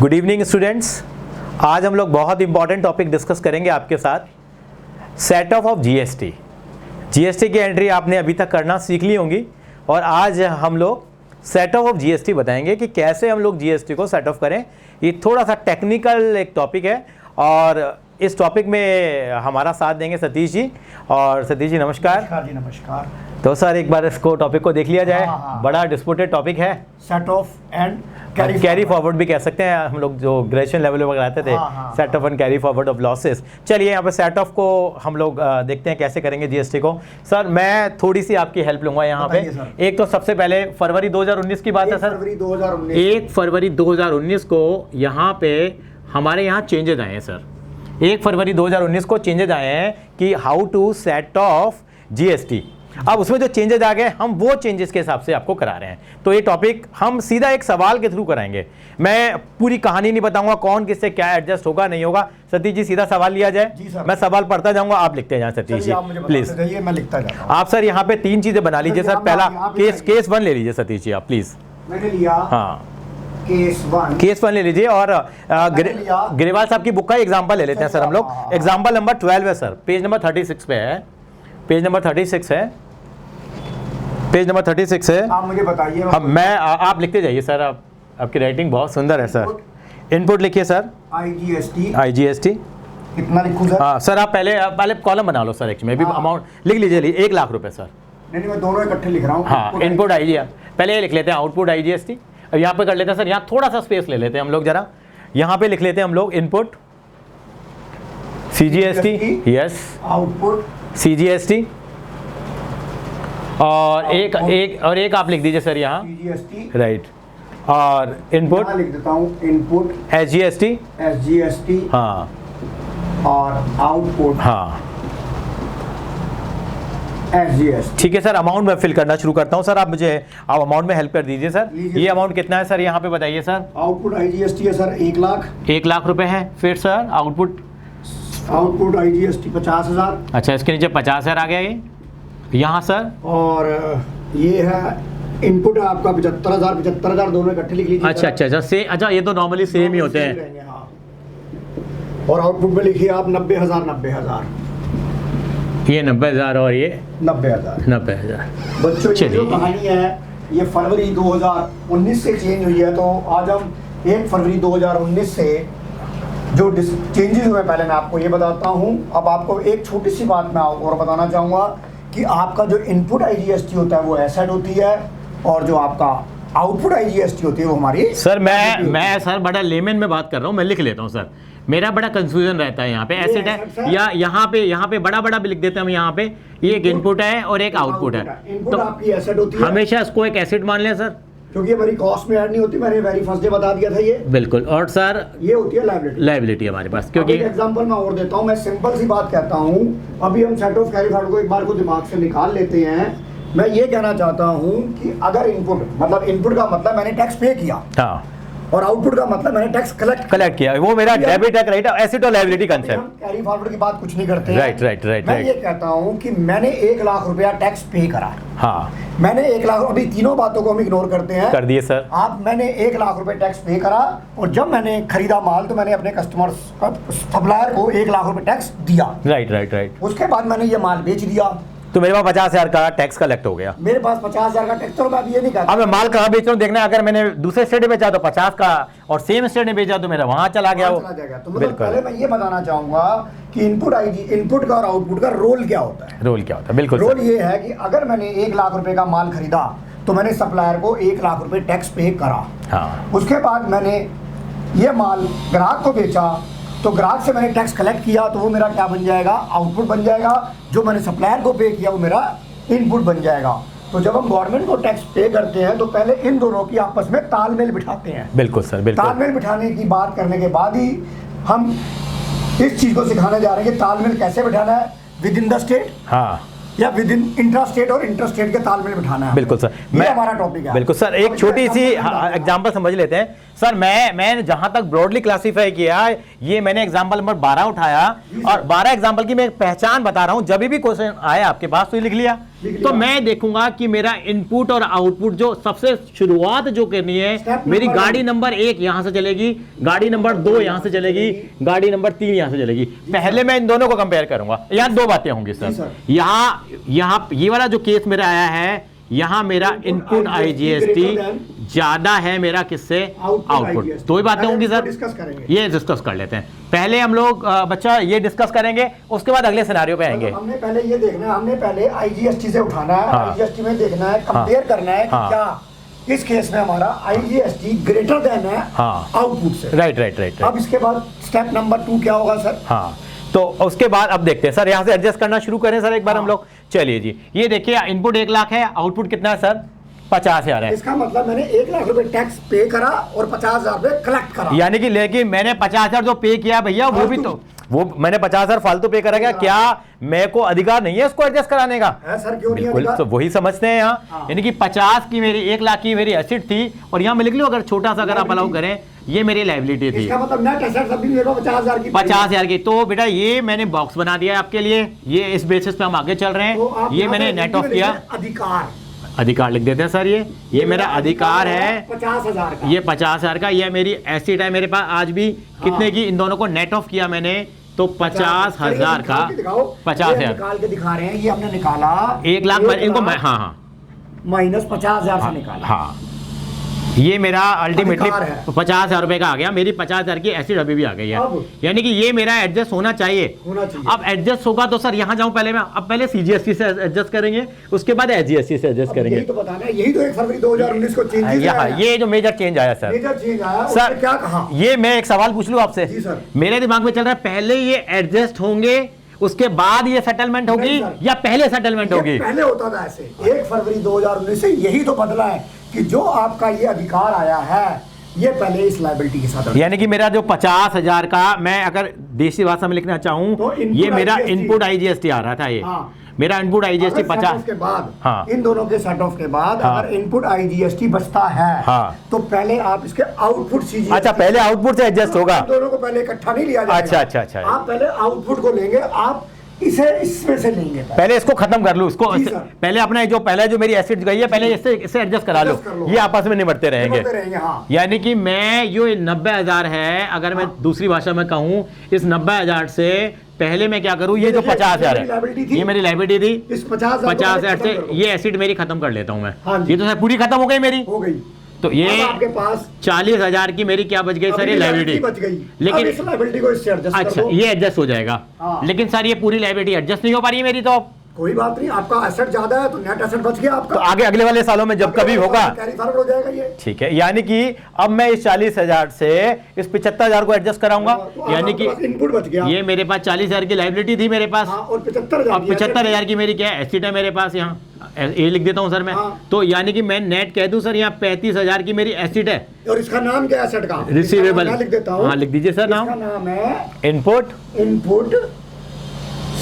Good evening students. आज हम लोग बहुत इंपॉर्टेंट टॉपिक डिस्कस करेंगे आपके साथ, सेट ऑफ जीएसटी। जीएसटी की एंट्री आपने अभी तक करना सीख ली होंगी और आज हम लोग सेट ऑफ जीएसटी बताएंगे कि कैसे हम लोग जीएसटी को सेट ऑफ करें। ये थोड़ा सा टेक्निकल एक टॉपिक है और इस टॉपिक में हमारा साथ देंगे सतीश जी। और सतीश जी नमस्कार। नमस्कार जी, नमस्कार। तो सर एक बार इसको टॉपिक को देख लिया जाए। हाँ। बड़ा डिस्प्यूटेड टॉपिक है, set of and carry forward भी कह सकते हैं हम लोग, जो ग्रेजुएशन लेवल पर कराते थे। Set of and carry forward of losses. चलिए यहाँ पे सेट ऑफ को हम लोग देखते हैं कैसे करेंगे जीएसटी को। सर मैं थोड़ी सी आपकी हेल्प लूंगा यहाँ पे। एक तो सबसे पहले फरवरी 2019 की बात है सर। 1 फरवरी 2019 को यहाँ पे हमारे यहाँ चेंजेस आए हैं सर। 1 फरवरी 2019 को चेंजेस आए हैं कि how to set off GST. अब उसमें जो चेंजेस आ गए हम वो चेंजेस के हिसाब से आपको करा रहे हैं। तो ये टॉपिक हम सीधा एक सवाल के थ्रू कराएंगे। मैं पूरी कहानी नहीं बताऊंगा कौन किससे क्या एडजस्ट होगा नहीं होगा। सतीश जी सीधा सवाल लिया जाए। मैं सवाल पढ़ता जाऊंगा, आप लिखते जाएं सतीश जी प्लीज। मैं लिखता जाता हूं। आप सर यहाँ पे 3 चीजें बना लीजिए सर। पहला केस 1 ले लीजिए सतीश जी आप प्लीज। मैंने लिया हाँ केस 1 ले लीजिए और ग्रेवाल साहब की बुक का एग्जाम्पल ले लेते हैं सर हम लोग। एग्जाम्पल नंबर 12 है सर, पेज नंबर 36 पे है। पेज नंबर 36 है, पेज नंबर 36 है। आप मुझे बताइए। आप लिखते जाइए सर। आपकी राइटिंग बहुत सुंदर है सर। इनपुट लिखिए सर। आईजीएसटी कितना लिखूं सर? हाँ सर, आप पहले कॉलम बना लो सर। एक्चुअली में भी अमाउंट लिख लीजिए 1 लाख रुपए सर। नहीं मैं दोनों इकट्ठे लिख रहा हूँ। हाँ इनपुट आईजीएसटी पहले ये लिख लेते हैं, आउटपुट आईजीएसटी। अब यहाँ पे कर लेते हैं सर, यहाँ थोड़ा सा स्पेस ले लेते हैं हम लोग जरा। यहाँ पे लिख लेते हैं हम लोग input CGST, yes, output CGST और एक आप लिख दीजिए सर यहाँ सीजीएसटी, राइट। और इनपुट लिख देता हूँ इनपुट एसजीएसटी हाँ और आउटपुट हाँ एसजीएसटी। ठीक है सर। अमाउंट मैं फिल करना शुरू करता हूँ सर। आप अमाउंट में हेल्प कर दीजिए सर। ये अमाउंट कितना है सर यहाँ पे बताइए सर। आउटपुट आईजीएसटी है सर 1 लाख। 1 लाख रुपए है। फिर सर आउटपुट आईजीएसटी 50,000। अच्छा, इसके नीचे 50,000 आ गया ये यहाँ सर। और ये है इनपुट है आपका 75,000 दोनों इकट्ठे लिख लीजिए। अच्छा ये तो नॉर्मली सेम ही होते हैं। हाँ। और आउटपुट में लिखिए आप 90,000। ये 90,000 और ये 90,000। बच्चों ये जो कहानी है ये फरवरी 2019 से चेंज हुई है। तो आज हम 1 फरवरी 2019 से जो चेंजेस हुए पहले मैं आपको ये बताता हूँ। अब आपको एक छोटी सी बात मैं और बताना चाहूँगा कि आपका जो इनपुट आईजीएसटी होता है वो एसेट होती है और जो आपका आउटपुट आईजीएसटी होती है वो हमारी। सर मैं सर बड़ा लेमन में बात कर रहा हूँ, मैं लिख लेता हूँ सर। मेरा बड़ा कंफ्यूजन रहता है यहाँ पे। एसेट है या यहाँ पे बड़ा भी लिख देते हैं हम। यहाँ पे ये एक इनपुट है और एक आउटपुट है। इनपुट आपकी एसेट होती है। हमेशा इसको एक एसेट मान लें सर, क्योंकि हमारी कॉस्ट में ऐड नहीं होती। मैंने वेरी फर्स्ट डे बता दिया था ये। बिल्कुल। और सर ये होती है लायबिलिटी हमारे पास। क्योंकि एग्जांपल मैं और देता हूँ। मैं सिंपल सी बात कहता हूँ। अभी हम सेट ऑफ कैरी फॉरवर्ड को एक बार को दिमाग से निकाल लेते हैं। मैं ये कहना चाहता हूँ कि अगर इनपुट का मतलब मैंने टैक्स पे किया, हाँ, और आउटपुट का मतलब मैंने टैक्स कलेक्ट किया, वो मेरा डेबिट है, क्रेडिट, एसेट और लायबिलिटी कांसेप्ट। कैरी फॉरवर्ड की बात कुछ नहीं करते हैं। राइट। मैं ये कहता हूँ कि मैंने 1 लाख रुपया टैक्स पे करा। हाँ मैंने 1 लाख, अभी तीनों बातों को हम इग्नोर करते हैं। कर दिए सर। मैंने 1 लाख रुपए टैक्स पे करा और जब मैंने खरीदा माल तो मैंने अपने कस्टमर सप्लायर को 1 लाख रुपए टैक्स दिया। राइट। उसके बाद मैंने ये माल बेच दिया तो मेरे पास 50,000 का टैक्स कलेक्ट हो गया। मेरे पास 50,000 का टैक्स। तो मैं अभी ये नहीं कहता अब मैं माल कहाँ बेच रहा हूँ देखना। अगर मैंने दूसरे स्टेट में बेचा तो 50 का और सेम स्टेट में बेचा तो मेरा वहां चला गया। तो मतलब पहले मैं ये बताना चाहूंगा कि इनपुट का और आउटपुट का रोल क्या होता है। बिल्कुल। रोल ये है कि अगर मैंने 1 लाख रुपए का माल खरीदा तो मैंने सप्लायर को 1 लाख रुपए टैक्स पे करा। हाँ। उसके बाद मैंने ये माल ग्राहक को बेचा तो ग्राहक से मैंने टैक्स कलेक्ट किया तो वो मेरा क्या बन जाएगा, आउटपुट बन जाएगा। जो मैंने सप्लायर को पे किया वो मेरा इनपुट बन जाएगा। तो जब हम गवर्नमेंट को टैक्स पे करते हैं तो पहले इन दोनों की आपस में तालमेल बिठाते हैं। बिल्कुल सर, बिल्कुल। तालमेल बिठाने की बात करने के बाद ही हम इस चीज को सिखाने जा रहे हैं कि तालमेल कैसे बिठाना है विद इन द स्टेट, हाँ, या विद इन इंट्रा स्टेट और इंटर स्टेट के तालमेल बिठाना है। बिल्कुल सर, ये हमारा टॉपिक है। बिल्कुल सर। एक छोटी सी एग्जांपल समझ लेते हैं सर। मैं जहां तक ब्रॉडली क्लासीफाई किया, ये मैंने एग्जांपल नंबर 12 उठाया और 12 एग्जांपल की मैं पहचान बता रहा हूं। जब भी क्वेश्चन आया आपके पास तो ये लिख लिया तो मैं देखूंगा कि मेरा इनपुट और आउटपुट जो सबसे शुरुआत जो करनी है, मेरी गाड़ी नंबर 1 यहां से चलेगी, गाड़ी नंबर 2 यहां से चलेगी, गाड़ी नंबर 3 यहां से चलेगी। पहले मैं इन दोनों को कंपेयर करूंगा। यहां दो बातें होंगी सर। यहां ये वाला जो केस मेरा आया है, यहां मेरा इनपुट IGST ज्यादा है मेरा किससे, आउटपुट। दो ही बातें होंगी सर, ये डिस्कस कर लेते हैं। पहले हम लोग बच्चा ये डिस्कस करेंगे, उसके बाद अगले सिनेरियो पे आएंगे। हमने पहले ये देखना है, हमने पहले IGST से उठाना है, IGST में देखना है, कंपेयर करना है कि क्या इस केस में हमारा IGST ग्रेटर देन है आउटपुट से। राइट। अब इसके बाद स्टेप नंबर 2 क्या होगा सर? हाँ, तो उसके बाद अब देखते हैं सर, यहाँ से एडजस्ट करना शुरू करें सर एक बार हम लोग। चलिए जी, ये देखिए इनपुट 1 लाख है, आउटपुट कितना है सर, 50,000 है। इसका मतलब मैंने 1 लाख रुपए टैक्स पे करा और 50,000 रुपए कलेक्ट करा, यानी कि लेकिन मैंने 50,000 जो पे किया भैया, वो भी तो वो मैंने 50,000 फालतू पे करा गया, क्या मेरे को अधिकार नहीं है उसको एडजस्ट कराने का? है सर, क्यों नहीं बिल्कुल, तो वही समझते हैं यहाँ। यानी कि 50 की मेरी 1 लाख की मेरी एसेट थी, और यहाँ मैं लिख लूँ अगर छोटा सा अगर आप अलाउ करें, ये मेरी लायबिलिटी थी। इसका मतलब नेट एसेट्स अभी मेरे को 50,000 की। तो बेटा ये मैंने बॉक्स बना दिया आपके लिए, ये इस बेसिस पे हम आगे चल रहे हैं। तो ये मैंने नेट ऑफ किया, अधिकार लिख देते हैं सर। ये मेरा अधिकार है 50,000 का, ये 50,000 का, ये मेरी एसेट है मेरे पास आज भी। कितने की? इन दोनों को नेट ऑफ किया मैंने, तो 50,000 का 50,000 निकाल के दिखा रहे हैं। ये हमने निकाला 1 लाख इनको हाँ माइनस 50,000 से निकाला। हाँ, ये मेरा अल्टीमेटली 50,000 रुपए का आ गया, मेरी 50,000 की एसिड अभी भी आ गई है। यानी कि ये मेरा एडजस्ट होना चाहिए। अब एडजस्ट होगा तो सर यहाँ जाऊं पहले मैं, अब पहले CGST से एडजस्ट करेंगे, उसके बाद SGST से एडजस्ट करेंगे। यही तो बताना है, यही तो 1 फरवरी 2019 को चेंज आया। ये जो मेजर चेंज आया सर, मेजर चेंज आया सर, क्या कहा? ये मैं एक सवाल पूछ लूं आपसे। मेरे दिमाग में चल रहा है पहले ये एडजस्ट होंगे, उसके बाद ये सेटलमेंट होगी, या पहले सेटलमेंट होगी? पहले होता था ऐसे। 1 फरवरी 2019 से यही तो बदला है कि जो आपका ये अधिकार आया है, ये पहले इस लायबिलिटी के साथ। यानी कि मेरा जो 50,000 का, मैं अगर देसी भाषा में लिखना चाहूं तो ये मेरा इनपुट IGST आ रहा था। ये मेरा इनपुट IGST 50 के बाद, इन दोनों के सेट ऑफ के बाद अगर इनपुट IGST बचता है, तो पहले आप इसके आउटपुट CGST। अच्छा, पहले आउटपुट से एडजस्ट होगा। दोनों को पहले इकट्ठा नहीं लिया जाएगा। अच्छा। आप पहले आउटपुट को लेंगे, आप इसे इसमें से लेंगे। पहले इसको खत्म कर लूं, इसको पहले अपना जो पहले जो मेरी एसिड गई है, पहले इससे एडजस्ट करा लो, ये आपस में निपटते रहेंगे। यानी कि मैं जो 90,000 है, अगर मैं दूसरी भाषा में कहूं, इस 90,000 से पहले मैं क्या करूं, ये जो 50,000 है, ये मेरी लायबिलिटी थी, इस 50,000 से ये एसिड मेरी खत्म कर लेता हूं मैं। ये तो पूरी खत्म हो गई मेरी, हो गई। तो ये आपके पास 40,000 की मेरी क्या बच गई सर, ये लायबिलिटी बच गई। लेकिन इस लायबिलिटी को इससे एडजस्ट कर दो। अच्छा, ये एडजस्ट हो जाएगा। लेकिन सर ये पूरी लायबिलिटी एडजस्ट नहीं हो पा रही है मेरी। तो कोई बात नहीं, आपका एसेट ज्यादा है तो नेट एसेट बच गया आपका। तो आगे अगले वाले सालों में जब कभी होगा कैरी फॉरवर्ड हो जाएगा ये। ठीक है, यानी कि अब मैं इस 40,000 से इस 75,000 को एडजस्ट कराऊंगा। यानी कि इनपुट बच गया। ये मेरे पास 40,000 की लायबिलिटी थी मेरे पास, और 75,000 की मेरी क्या एसेट है मेरे पास। यहाँ ये लिख देता हूँ सर मैं। तो यानी कि मैं नेट कह दूं सर, यहाँ 35,000 की मेरी एसेट है। और इसका नाम क्या है एसेट का? रिसीवेबल लिख देता हूँ। हाँ, लिख दीजिए सर। नाम है इनपुट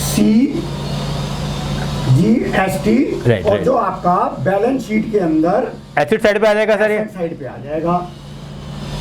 CGST। और जो आपका बैलेंस शीट के अंदर एसेट साइड पे आ जाएगा सर, ये साइड पे आ जाएगा।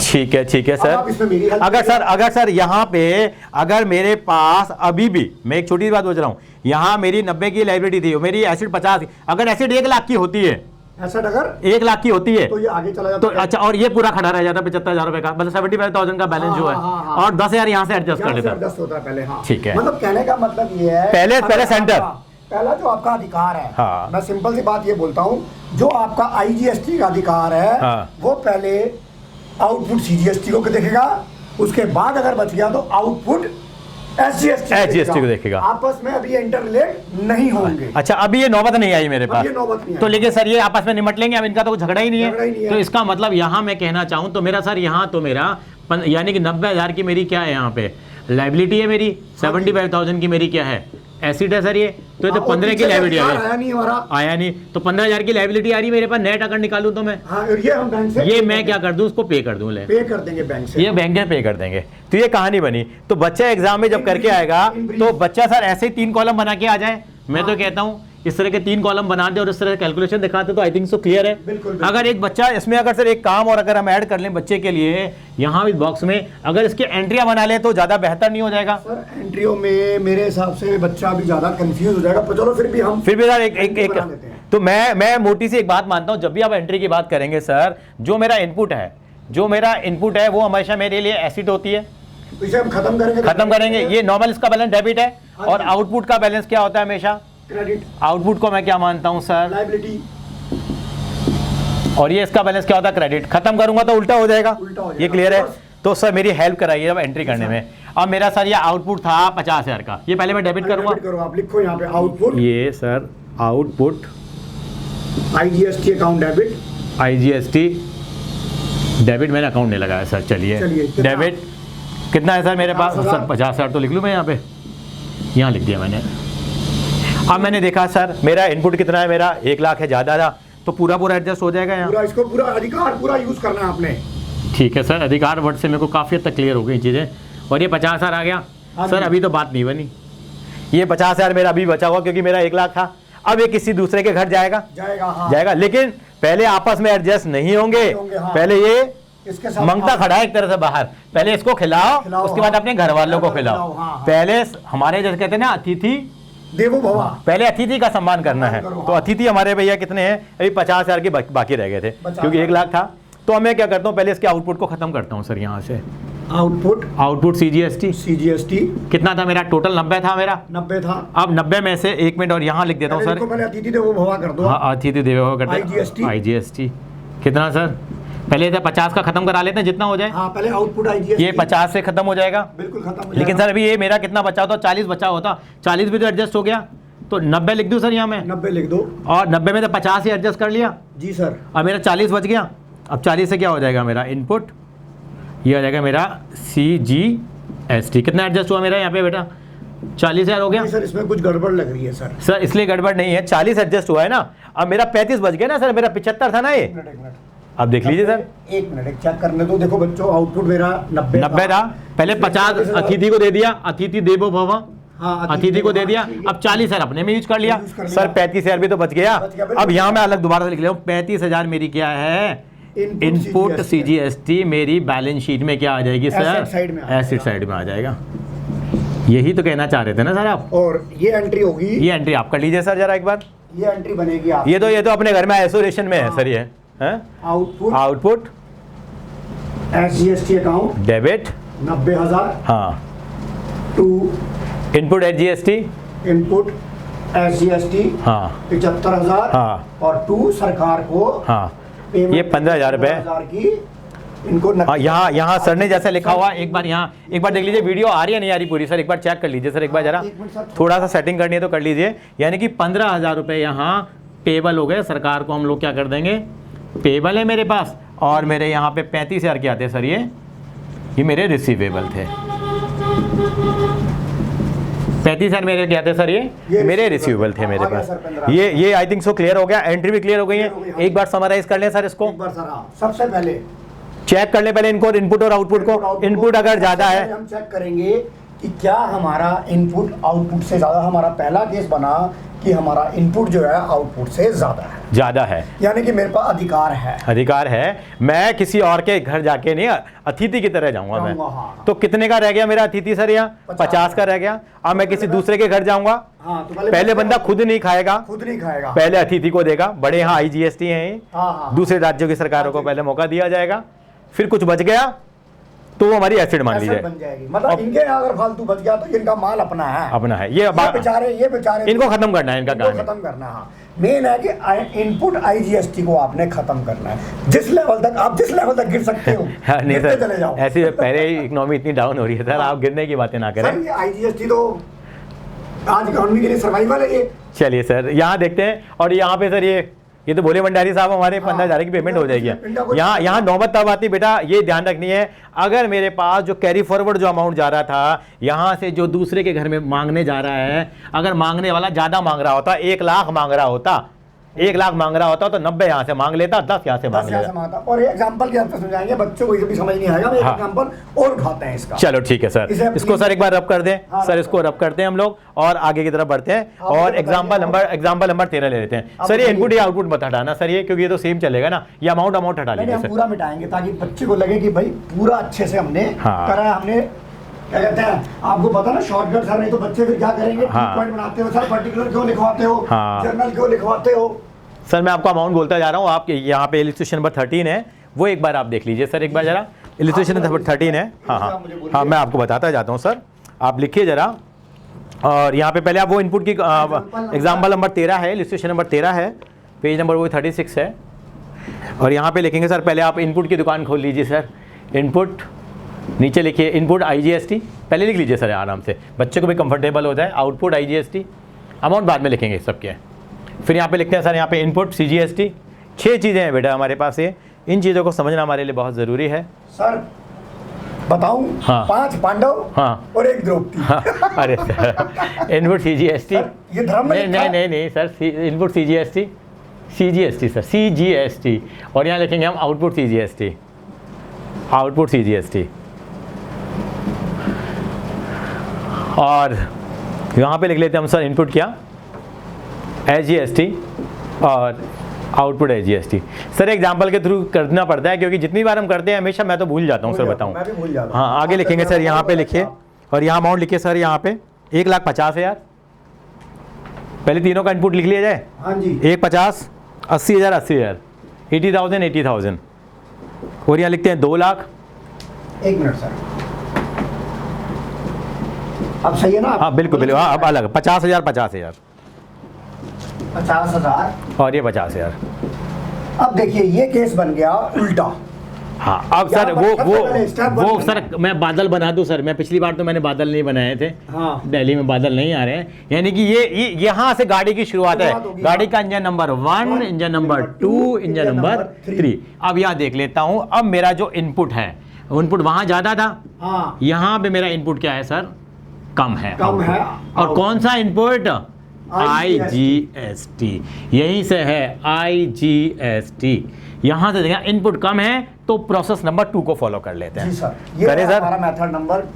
ठीक है सर। अगर सर यहाँ पे अगर मेरे पास अभी भी, मैं एक छोटी सी बात पूछ रहा हूँ, यहाँ मेरी 90 की लायबिलिटी थी, मेरी एसेट 50, अगर एसेट 1 लाख की होती है, एसेट अगर 1 लाख की होती है तो ये आगे चला जाता तो अच्छा, और ये पूरा खड़ा रह जाता 75,000 रुपए का, मतलब 75,000 का बैलेंस जो है, और 10,000 यहाँ से एडजस्ट कर लेता। एडजस्ट होता है पहले। हाँ, ठीक है। मतलब कहने का मतलब ये है, पहले सेंटर, पहला जो आपका अधिकार है, मैं सिंपल सी बात ये बोलता हूँ, जो आपका IGST का अधिकार है, वो पहले आउटपुट CGST को देखेगा, उसके बाद अगर बच गया तो आउटपुट SGST को देखेगा। आपस में अभी इंटरलेट नहीं होंगे। अच्छा, अभी ये नौबत नहीं आई मेरे पास, ये नौबत नहीं तो आई। लेकिन सर ये आपस में निपट लेंगे, अब इनका तो झगड़ा ही नहीं है। तो इसका मतलब यहाँ मैं कहना चाहूँ तो मेरा सर, यहाँ तो मेरा यानी कि 90,000 की मेरी क्या है, यहाँ पे लायबिलिटी है मेरी, 75,000 की मेरी क्या है, एसिड है सर। ये तो 15 की लायबिलिटी आया नहीं, तो 15,000 की लायबिलिटी आ रही मेरे पास। नेट अगर निकालूं तो मैं ये मैं क्या कर दूं, उसको पे कर दूं, पे कर देंगे बैंक से, ये बैंक में पे कर देंगे। तो ये कहानी बनी। तो बच्चा एग्जाम में जब करके आएगा तो बच्चा सर ऐसे ही 3 कॉलम बना के आ जाए। मैं तो कहता हूँ इस तरह के 3 कॉलम बनाते और इस तरह कैलकुलेशन दिखाते तो आई थिंक सो क्लियर है। बिल्कुल। अगर एक बच्चा इसमें अगर सर एक काम और अगर हम ऐड कर लें बच्चे के लिए यहाँ इस बॉक्स में अगर इसके एंट्रियां बना लें तो ज़्यादा बेहतर नहीं हो जाएगा? सर एंट्रियों में मेरे हिसाब से बच्चा भी ज़्यादा कंफ्यूज हो जाएगा, पर चलो फिर भी सर एक तो मैं मोटी सी एक बात मानता हूँ, जब भी आप एंट्री की बात करेंगे सर, जो मेरा इनपुट है वो हमेशा मेरे लिए एसिड होती है, तो इसे हम खत्म करेंगे। ये नॉर्मल इसका बैलेंस डेबिट है और आउटपुट का बैलेंस क्या होता है हमेशा? क्रेडिट। आउटपुट को मैं क्या मानता हूँ सर? लायबिलिटी। और ये इसका बैलेंस क्या होता है? क्रेडिट। खत्म करूंगा तो उल्टा हो जाएगा। ये क्लियर है? तो सर मेरी हेल्प कराइए अब एंट्री करने में। अब मेरा सर ये आउटपुट था 50,000 का, ये पहले मैं डेबिट करूंगा। आप लिखो यहाँ पे आउटपुट। ये sir output IGST account debit. IGST debit मैंने अकाउंट नहीं लगाया सर। चलिए डेबिट कितना है सर मेरे पास? सर 50,000 तो लिख लूँ मैं यहाँ पे, यहाँ लिख दिया मैंने। अब मैंने देखा सर मेरा इनपुट कितना है, मेरा 1 लाख है, ज़्यादा था तो पूरा एडजस्ट हो जाएगा यहाँ। इसको पूरा अधिकार पूरा यूज़ करना है आपने। ठीक है सर, अधिकार वर्ड से मेरे को काफ़ी हद तक क्लियर हो गई चीज़ें। और ये 50,000 आ गया सर, अभी तो बात नहीं बनी। ये 50,000 मेरा अभी बचा हुआ क्योंकि मेरा 1 लाख था। अब ये किसी दूसरे के घर जाएगा, लेकिन पहले आपस में एडजस्ट नहीं होंगे। पहले ये मंगता खड़ा है एक तरह से बाहर, पहले इसको खिलाओ, उसके बाद अपने घर वालों को खिलाओ। पहले हमारे जैसे कहते हैं ना अतिथि देवो भव, पहले अतिथि का सम्मान करना है। तो अतिथि हमारे भैया कितने हैं? अभी 50,000 के बाकी रह गए थे क्योंकि 1 लाख था। तो मैं क्या करता हूँ, पहले इसके आउटपुट को खत्म करता हूँ सर। यहाँ से आउटपुट CGST कितना था मेरा? टोटल 90 था मेरा। 90 था। अब 90 में से 1 मिनट और यहाँ लिख देता हूँ सर। पहले अतिथि देवो भव कर दो। हाँ, अतिथि देवो भव कर दो। IGST कितना सर? पहले 50 का खत्म करा लेते हैं जितना हो जाए। हाँ, पहले आउटपुट IGST ये 50 से खत्म हो जाएगा। बिल्कुल खत्म हो जाएगा। लेकिन सर अभी ये मेरा कितना बचा होता? 40 बचा होता। 40 भी तो एडजस्ट हो गया, तो 90 लिख दूं सर यहाँ में? 90 लिख दो। और 90 में तो 50 ही एडजस्ट कर लिया। जी सर। अब मेरा 40 बच गया। अब 40 से क्या हो जाएगा मेरा इनपुट? ये हो जाएगा मेरा CGST। कितना एडजस्ट हुआ मेरा यहाँ पे बेटा? 40,000 हो गया। सर इसमें कुछ गड़बड़ लग रही है सर। सर इसलिए गड़बड़ नहीं है, 40 एडजस्ट हुआ है ना। अब मेरा 35 बच गया ना सर, मेरा 75 था ना ये। एक मिनट अब देख लीजिए सर, 1 मिनट चेक करने दो। देखो बच्चों, आउटपुट मेरा 90 था। पहले 50 अतिथि को दे दिया, अतिथि देवो भव। हाँ, अतिथि को दे दिया। अब 40,000 अपने में यूज कर लिया सर। 35,000 भी तो बच गया। अब यहाँ मैं अलग दोबारा से लिख रहा हूँ, 35,000 मेरी क्या है? इनपुट CGST मेरी बैलेंस शीट में क्या आ जाएगी सर? एसेट साइड में आ जाएगा। यही तो कहना चाह रहे थे ना सर आप। और ये एंट्री होगी, ये एंट्री आप कर लीजिए सर जरा एक बार। ये एंट्री बनेगी आप। ये तो अपने घर में आइसोलेशन में है सर। ये आउटपुट SGST अकाउंट डेबिट 90,000। हाँ। To input SGST input SGST हाँ 75,000। हाँ। और टू सरकार को हाँ ये 15,000 रुपए की इनको। हाँ, यहाँ सर ने जैसे लिखा हुआ, एक बार देख लीजिए वीडियो आ रही है नहीं आ रही पूरी सर? एक बार चेक कर लीजिए सर, एक बार जरा थोड़ा सा सेटिंग करनी है तो कर लीजिए। यानी कि 15,000 रुपए यहाँ पेबल हो गए, सरकार को हम लोग क्या कर देंगे? पेबल है मेरे पास। और मेरे यहाँ पे 35,000 के आते हैं सर। ये मेरे रिसीवेबल थे। 35,000 मेरे क्या थे सर? ये मेरे रिसीवेबल थे मेरे पास। ये आई थिंक सो क्लियर हो गया। एंट्री भी क्लियर हो गई है। एक बार समराइज कर लें सर इसको। सबसे पहले चेक कर ले पहले इनको, इनपुट और आउटपुट को। इनपुट अगर ज्यादा है, हम चेक करेंगे कि क्या हमारा इनपुट आउटपुट से ज्यादा। हमारा पहला केस बना कि हमारा इनपुट जो है आउटपुट से ज्यादा है, यानी कि मेरे पास अधिकार है। मैं किसी और के घर जाके नहीं, अतिथि की तरह जाऊंगा मैं। हाँ। तो कितने का रह गया मेरा अतिथि सर? यहाँ 50 का रह गया। अब मैं किसी दूसरे के घर जाऊंगा। हाँ, तो पहले बंदा खुद नहीं खाएगा, पहले अतिथि को देगा। बड़े यहाँ IGST हैं, दूसरे राज्यों की सरकारों को पहले मौका दिया जाएगा। फिर कुछ बच गया तो वो हमारी एसिड मान लीजिए बन जाएगी। मतलब इनके अगर फालतू बच गया तो इनका माल अपना है। ये बेचारे इनको खत्म करना है, इनका काम खत्म करना है। मेन है कि इनपुट IGST को आपने खत्म करना है। जिस लेवल तक गिर सकते हो नहीं सर, चले जाओ। ऐसी पहले ही इकोनॉमी इतनी डाउन हो रही है सर, आप गिरने की बातें ना करें। IGST तो आज इकोनॉमी के लिए सर्वाइवल है ये। चलिए सर यहाँ देखते हैं। और यहाँ पे सर ये तो भोले भंडारी साहब हमारे 15,000 की पेमेंट हो जाएगी। यहाँ नौबत तब आती बेटा, ये ध्यान रखनी है। अगर मेरे पास जो कैरी फॉरवर्ड जो अमाउंट जा रहा था यहाँ से जो दूसरे के घर में मांगने जा रहा है, अगर मांगने वाला ज़्यादा मांग रहा होता, 1 लाख मांग रहा होता, 1 लाख मांग रहा होता तो 90 यहाँ से मांग लेता, 10 यहाँ से मांग 10 यहाँ से लेता। मांगता। और एग्जांपल के आपसे समझाएंगे, बच्चों को ये भी समझ नहीं आएगा, हाँ। एग्जांपल और उठाते हैं इसका। चलो ठीक है सर, इसको सर एक बार रब कर दें। हाँ, सर इसको रब करते हैं हम लोग और आगे की तरफ बढ़ते हैं और एग्जांपल नंबर 13 ले लेते हैं। सर ये इनपुट या आउटपुट मत हटाना सर, ये क्योंकि ये तो सेम चलेगा ना, ये अमाउंट हटा लीजिए हम सर। पूरा मिटाएंगे ताकि बच्चे को लगे कि भाई पूरा अच्छे से हमने हाँ। करा, हमने क्या कहते हैं आपको पता ना शॉर्टकट सर, नहीं तो बच्चे फिर क्या करेंगे, हाँ। पॉइंट बनाते हो सर, पर्टिकुलर क्यों लिखवाते हो, हाँ। जर्नल क्यों लिखवाते हो। सर मैं आपको अमाउंट बोलता जा रहा हूँ, आप यहाँ पे इलिस्ट्रेशन नंबर 13 है, वो एक बार आप देख लीजिए सर, एक बार जरा इलिस्ट्रेशन नंबर 13 है। हाँ हाँ हाँ, मैं आपको बताता जाता हूँ सर, आप लिखिए जरा। और यहाँ पे पहले आप वो इनपुट की एग्जाम्पल नंबर 13 है, इलिस्ट्रेशन नंबर 13 है, पेज नंबर वो 36 है। और यहाँ पे लिखेंगे सर, पहले आप इनपुट की दुकान खोल लीजिए सर, इनपुट नीचे लिखिए इनपुट IGST, पहले लिख लीजिए सर आराम से, बच्चे को भी कंफर्टेबल हो जाए। आउटपुट IGST, अमाउंट बाद में लिखेंगे सबके। फिर यहाँ पे लिखते हैं सर, यहाँ पे इनपुट CGST। 6 चीज़ें हैं बेटा हमारे पास, ये इन चीज़ों को समझना हमारे लिए बहुत ज़रूरी है सर बताऊं, हाँ। 5 पांडव हाँ। और 1 द्रौपदी। हाँ, अरे सर इनपुट CGST, ये धर्म में नहीं sir, input CGST sir, CGST। और यहाँ लिखेंगे हम आउटपुट CGST, आउटपुट CGST। और यहाँ पे लिख लेते हैं हम सर इनपुट क्या, SGST और आउटपुट SGST। सर एग्जांपल के थ्रू करना पड़ता है क्योंकि जितनी बार हम करते हैं हमेशा मैं तो भूल जाता हूँ सर, बताऊँ। मैं भी भूल जाता हूँ। हाँ आगे लिखेंगे सर, यहाँ पे लिखिए और यहाँ अमाउंट लिखिए सर, यहाँ पे 1,50,000। पहले तीनों का इनपुट लिख लिया जाए। हाँ जी। 1,50,000, 80,000, 80,000, 80,000, 80,000। और यहाँ लिखते हैं 2 लाख। 1 मिनट सर, अब सही है ना? हाँ बिल्कुल बिल्कुल, हाँ अब अलग 50,000, 50,000 50,000 और ये 50,000। अब देखिए ये केस बन गया उल्टा। हाँ अब सर वो सर मैं बादल बना दूं सर, मैं पिछली बार तो मैंने बादल नहीं बनाए थे। हाँ। दिल्ली में बादल नहीं आ रहे हैं, यानी कि ये यहाँ से गाड़ी की शुरुआत है। गाड़ी का engine number 1, engine number 2, engine number 3। अब यहाँ देख लेता हूँ, अब मेरा जो इनपुट है, इनपुट वहाँ ज़्यादा था, हाँ। यहाँ पे मेरा इनपुट क्या है सर, कम है। और कौन सा इनपुट, IGST, यहीं से है IGST। यहाँ से देखा इनपुट कम है तो प्रोसेस नंबर 2 को फॉलो कर लेते हैं। जी सर, ये करें सर, हमारा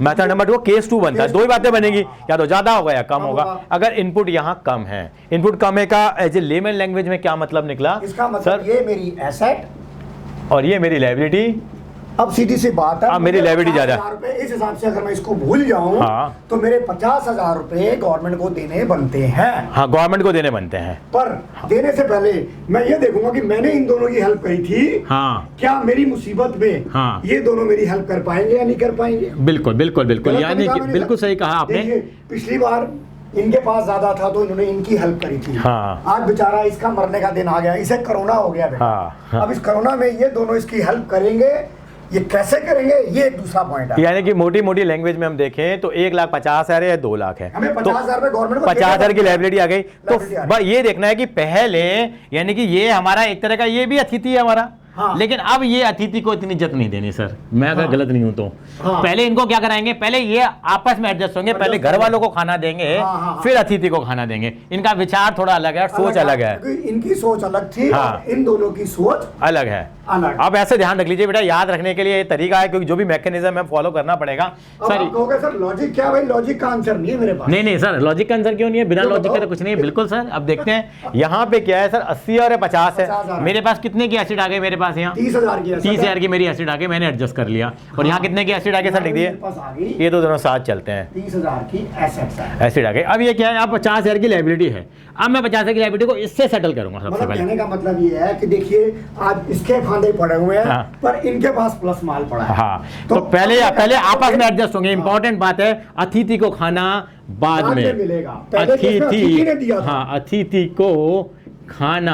मेथड नंबर 2 केस 2 बनता है। दो ही बातें बनेगी, या तो ज्यादा होगा या कम होगा। अगर इनपुट यहाँ कम है, इनपुट कम है का एज ए लेमन लैंग्वेज में क्या मतलब निकला, इसका मतलब सर, ये मेरी एसेट और ये मेरी लायबिलिटी। अब सीधी सी बात है, अब मेरी लायबिलिटी ज्यादा, इस हिसाब से अगर मैं इसको भूल जाऊं, हाँ। तो मेरे 50,000 रुपए गवर्नमेंट को देने बनते हैं। हाँ गवर्नमेंट को देने बनते हैं, पर देने से पहले मैं ये देखूंगा कि मैंने इन दोनों की हेल्प करी थी। हाँ। क्या मेरी मुसीबत में हाँ। ये दोनों मेरी हेल्प कर पाएंगे या नहीं कर पाएंगे? बिल्कुल बिल्कुल बिल्कुल, यानी कि बिल्कुल सही कहा आपने। पिछली बार इनके पास ज्यादा था तो इन्होंने इनकी हेल्प करी थी। हाँ। आज बेचारा इसका मरने का दिन आ गया, इसे कोरोना हो गया। हाँ। अब इस कोरोना में ये दोनों इसकी हेल्प करेंगे, ये कैसे करेंगे, ये एक दूसरा पॉइंट है। यानी कि मोटी मोटी लैंग्वेज में हम देखें तो 1,50,000 है या 2 लाख है, हमें 50,000 रुपए गवर्नमेंट को 50,000 की लायबिलिटी आ गई। तो ये देखना है कि पहले, यानी कि ये हमारा एक तरह का ये भी अतिथि है हमारा, हाँ। लेकिन अब ये अतिथि को इतनी इज्जत नहीं देनी सर, मैं अगर गलत नहीं हूं तो। हाँ। पहले इनको क्या कराएंगे, पहले ये आपस में एडजस्ट होंगे, पहले घर वालों को खाना देंगे, फिर अतिथि को खाना देंगे। इनका विचार थोड़ा अलग है, सोच अलग है, इनकी सोच अलग थी। हाँ। इन दोनों की सोच अलग है। अब ऐसे ध्यान रख लीजिए बेटा, याद रखने के लिए ये तरीका है, क्योंकि जो भी मैकेनिज्म है फॉलो करना पड़ेगा। सर लॉजिक क्या, भाई लॉजिक का आंसर नहीं है मेरे पास। नहीं सर, लॉजिक का आंसर क्यों नहीं है, बिना लॉजिक के तो कुछ नहीं है। बिल्कुल सर, अब देखते हैं यहाँ पे क्या है सर, 80 और 50 है। मेरे पास कितने की एसिड आ गई, मेरे पास यहाँ 30,000 की मेरी एसिड आ गई, मैंने एडजस्ट कर लिया। और यहाँ कितने की एसिड आ गई सर, लिख दिए, ये तो दोनों साथ चलते हैं। 30,000 की एसिड आ गई। अब ये क्या है, अब 50,000 की लायबिलिटी है। अब मैं 50,000 की लायबिलिटी को इससे सेटल करूंगा सबसे पहले। कहने का मतलब ये है कि देखिए आज इसके फांदे पड़े हुए हैं, पर इनके पास प्लस माल पड़ा है। हाँ, तो पहले आपस में एडजस्ट होंगे। इंपॉर्टेंट बात है, अतिथि को खाना बाद में मिलेगा। अतिथि को खाना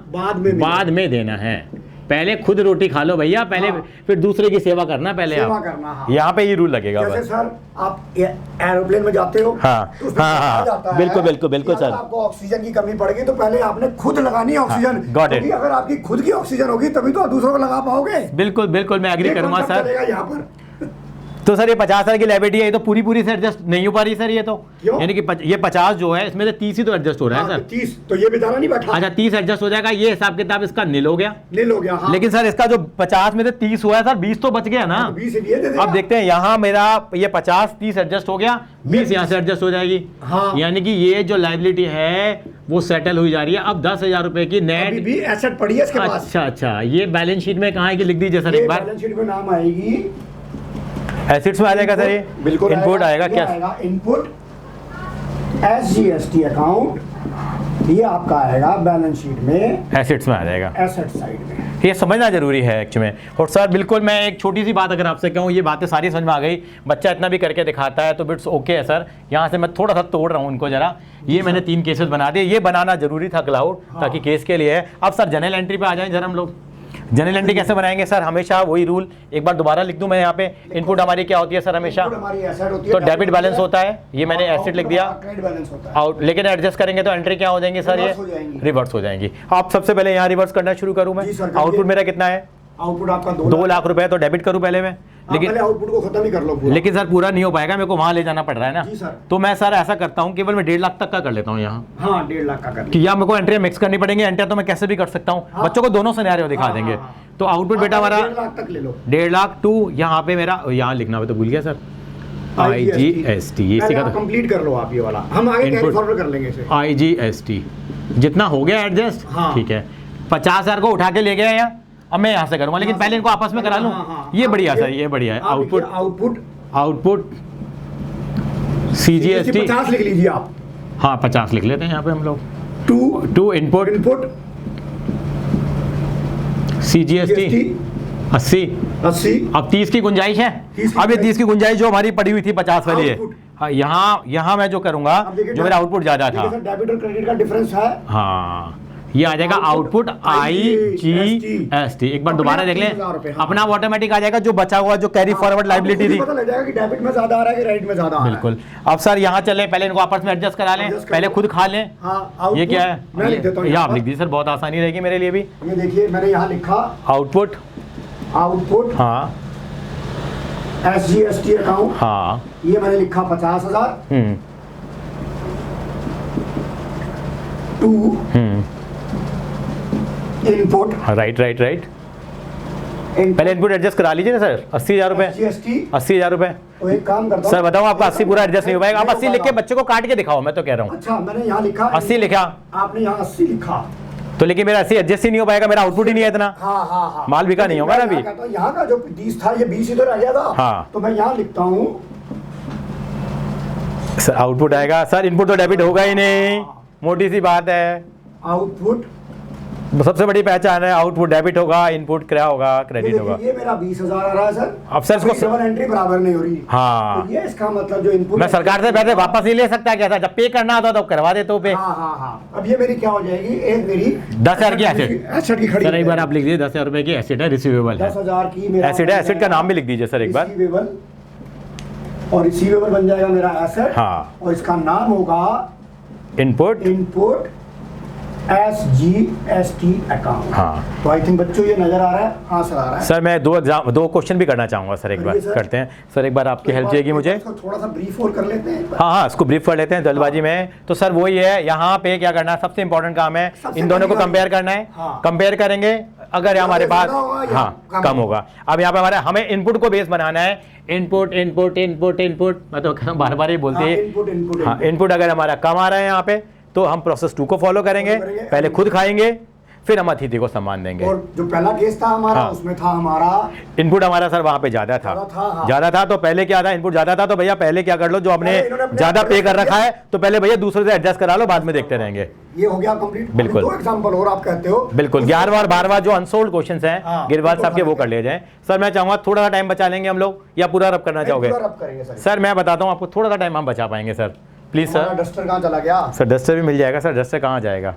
बाद में देना है। पहले खुद रोटी खा लो भैया, पहले फिर दूसरे की सेवा करना, पहले सेवा करना। हाँ। यहाँ पे ये रूल लगेगा। जैसे सर आप एरोप्लेन में जाते हो, हाँ हाँ, बिल्कुल सर। आपको ऑक्सीजन की कमी पड़ेगी तो पहले आपने खुद लगानी है ऑक्सीजन, क्योंकि अगर आपकी खुद की ऑक्सीजन होगी तभी तो दूसरों को लगा पाओगे। बिल्कुल मैं एग्री करूंगा सर। यहाँ पर तो सर ये 50,000 की लायबिलिटी है, ये तो पूरी पूरी से एडजस्ट नहीं हो पा रही सर, ये तो क्यों? यानी कि ये 50 जो है इसमें से 30 ही तो एडजस्ट हो रहा है सर। 30 तो ये बेचारा नहीं बैठा। अच्छा 30 एडजस्ट हो जाएगा, ये हिसाब किताब इसका नील हो गया। नील हो गया, हाँ। लेकिन सर इसका जो 50 में से 30 हुआ है सर, 20 तो बच गया ना। 20 ये दे देगा। अब देखते हैं यहाँ मेरा ये 50 30 एडजस्ट हो गया, 20 यहाँ से एडजस्ट हो जाएगी। हाँ। यानी कि ये जो लायबिलिटी है वो सेटल हुई जा रही है। अब 10,000 रुपए की अभी नेट। भी एसेट पड़ी है इसके पास। अच्छा अच्छा, ये बैलेंस शीट में कहाँ है कि लिख दीजिए सर एक बार। बैलेंस शीट में नाम आएगी, एसेट्स में आ जाएगा सर, ये बिल्कुल इनपुट आएगा क्या? इनपुट SGST अकाउंट, ये आपका आएगा बैलेंस शीट में, एसेट्स में आ जाएगा, एसेट साइड में। ये समझना जरूरी है एक्चुअली में। और सर बिल्कुल मैं एक छोटी सी बात अगर आपसे कहूँ, ये बातें सारी समझ में आ गई, बच्चा इतना भी करके दिखाता है तो बिट्स ओके है सर। यहाँ से मैं थोड़ा सा तोड़ रहा हूँ उनको जरा, ये मैंने 3 केसेस बना दिए, ये बनाना जरूरी था क्लाउड, ताकि केस के लिए है। अब सर जनरल एंट्री पे आ जाएं जरा हम लोग। जनरल एंट्री कैसे बनाएंगे सर? हमेशा वही रूल, एक बार दोबारा लिख दूं मैं यहाँ पे। इनपुट हमारी क्या होती है सर? हमेशा हमारी एसेट होती है, तो डेबिट बैलेंस होता है, ये मैंने एसेट लिख दिया, क्रेडिट बैलेंस होता है। आउट। लेकिन एडजस्ट करेंगे तो एंट्री क्या हो जाएंगी सर? ये रिवर्स हो जाएंगी। आप सबसे पहले यहाँ रिवर्स करना शुरू करूँ मैं। आउटपुट मेरा कितना है? आउटपुट आपका 2 लाख रुपए है, तो डेबिट करूँ पहले मैं। लेकिन आउटपुट को खत्म ही कर लो पूरा। लेकिन सर पूरा नहीं हो पाएगा, मेरे को वहां ले जाना पड़ रहा है ना। जी सर। तो मैं सर ऐसा करता हूँ, केवल मैं 1.5 लाख तक का कर लेता हूँ यहाँ। हाँ 1.5 लाख का कर कि या मेरे को एंट्री मिक्स करनी पड़ेंगे, एंटर तो मैं कैसे भी कर सकता हूँ। बच्चों को दोनों सिनेरियो दिखा देंगे। तो आउटपुट बेटा हमारा 1.5 लाख तक ले लो। 1.5 लाख टू, यहाँ पे मेरा यहाँ लिखना तो भूल गया सर, IGST। ये सीखा था, कंप्लीट कर लो आप ये वाला, हम आगे कैरी फॉरवर्ड कर लेंगे इसे। IGST जितना हो गया एडजस्ट, ठीक है। 50,000 को उठा के ले गया यहाँ, अब मैं यहाँ से करूँगा, लेकिन पहले इनको आपस में करा लूँ। ये बढ़िया सर, ये बढ़िया है। आउटपुट CGST 50 लिख लीजिए आप। हाँ 50 लिख लेते हैं यहाँ पे हम लोग। To input CGST 80। अब 30 की गुंजाइश है। अब ये 30 की गुंजाइश जो हमारी पड़ी हुई थी 50 वाली है। हाँ, यहाँ मैं जो करूँगा, जो मेरा आउटपुट ज्यादा था, डेबिट और क्रेडिट का डिफरेंस है। हाँ ये आ जाएगा आउटपुट IGST। एक बार दोबारा देख लें, अपना ऑटोमेटिक आ जाएगा। जो बचा हुआ जो कैरी फॉरवर्ड लायबिलिटी थी, पता लग जाएगा कि डेबिट में ज्यादा आ रहा है कि क्रेडिट में ज्यादा आ रहा है। बिल्कुल। अब सर यहाँ चले, पहले इनको आपस में एडजस्ट करा लें, पहले खुद खा लें। ये क्या है? मैं लिख देता हूँ, यहाँ आप लिख दीजिए सर, बहुत आसानी रहेगी मेरे लिए भी। ये देखिए मैंने यहाँ लिखा आउटपुट। हाँ SGST अकाउंट। हाँ ये मैंने लिखा 50,000 टू इनपुट। राइट। पहले इनपुट एडजस्ट करा लीजिए ना सर, 80,000 रुपए। 80,000 रुपए। तो एक काम करता हूं सर बताओ, आपका 80 पूरा एडजस्ट नहीं हो पाएगा। आप 80 लिख के बच्चे को काट के दिखाओ, मैं तो कह रहा हूँ। अच्छा मैंने यहाँ लिखा 80 लिखा, आपने यहाँ 80 लिखा, तो लेकिन मेरा 80 एडजस्ट ही नहीं हो पाएगा, मेरा आउटपुट ही नहीं है इतना। हाँ। माल बिका नहीं होगा ना अभी। यहाँ का जो 20 था, ये 20 इधर आ गया था। हाँ। तो मैं यहाँ लिखता हूँ सर आउटपुट आएगा। सर इनपुट तो डेबिट होगा ही नहीं, मोटी सी बात है। आउटपुट सबसे बड़ी पहचान है, आउटपुट डेबिट होगा, इनपुट क्या होगा? क्रेडिट होगा। ये मेरा 20,000 आ रहा है सर। अब सर इसको डबल एंट्री बराबर नहीं हो रही। हाँ तो ये इसका मतलब जो इनपुट मैं सरकार से पैसे वापस नहीं ले सकता क्या? जब पे करना होता तो करवा देते हो पे। हाँ। अब ये मेरी क्या हो जाएगी? एक मेरी 10,000 की एसेट की खड़ी। सर एक बार आप लिख दीजिए, 10,000 रुपए की एसेट है, रिसीवेबल है। 10,000 की मेरा एसेट है, एसेट का नाम भी लिख दीजिए सर एक बार। रिसीवेबल, और रिसीवेबल बन जाएगा मेरा एसेट। हाँ। और इसका नाम होगा इनपुट SGST अकाउंट। हाँ। तो आई थिंक बच्चों ये नजर आ रहा है? हाँ सर आ रहा है। सर मैं 2 क्वेश्चन भी करना चाहूंगा सर, एक बार करते हैं सर। एक बार आपकी हेल्प चाहिए मुझे। थोड़ा सा ब्रीफ और कर लेते हैं। हाँ इसको ब्रीफ कर लेते हैं जल्दबाजी में। तो सर वही है, यहाँ पे क्या करना है, सबसे इंपॉर्टेंट काम है इन दोनों को कंपेयर करना है। कंपेयर करेंगे, अगर हमारे पास कम होगा। अब यहाँ पे हमें इनपुट को बेस बनाना है। इनपुट मैं तो बार-बार ही बोलते हैं। इनपुट अगर हमारा कम आ रहा है यहाँ पे, तो हम प्रोसेस 2 को फॉलो करेंगे। पहले खुद खाएंगे, फिर हम अतिथि को सम्मान देंगे। और जो पहला केस था हमारा, उसमें था हमारा इनपुट हमारा सर वहां पे ज्यादा था। तो पहले क्या था? इनपुट ज्यादा था, तो भैया पहले क्या कर लो, जो आपने ज्यादा पे कर रखा है तो पहले भैया दूसरे से एडजस्ट करा लो, बाद में देखते रहेंगे। ये हो गया कंप्लीट। बिल्कुल। 2 एग्जांपल और आप कहते हो। बिल्कुल। 11वां और 12वां जो अनसोल्ड क्वेश्चंस हैं गिरवाल साहब के, वो कर लिए जाएं। सर मैं चाहूंगा थोड़ा सा टाइम बचा लेंगे हम लोग, या पूरा रब करना चाहोगे? सर मैं बताता हूँ आपको, थोड़ा सा टाइम हम बचा पाएंगे सर, प्लीज सर। डस्टर कहाँ चला गया? सर डस्टर भी मिल जाएगा सर। डस्टर कहाँ जाएगा?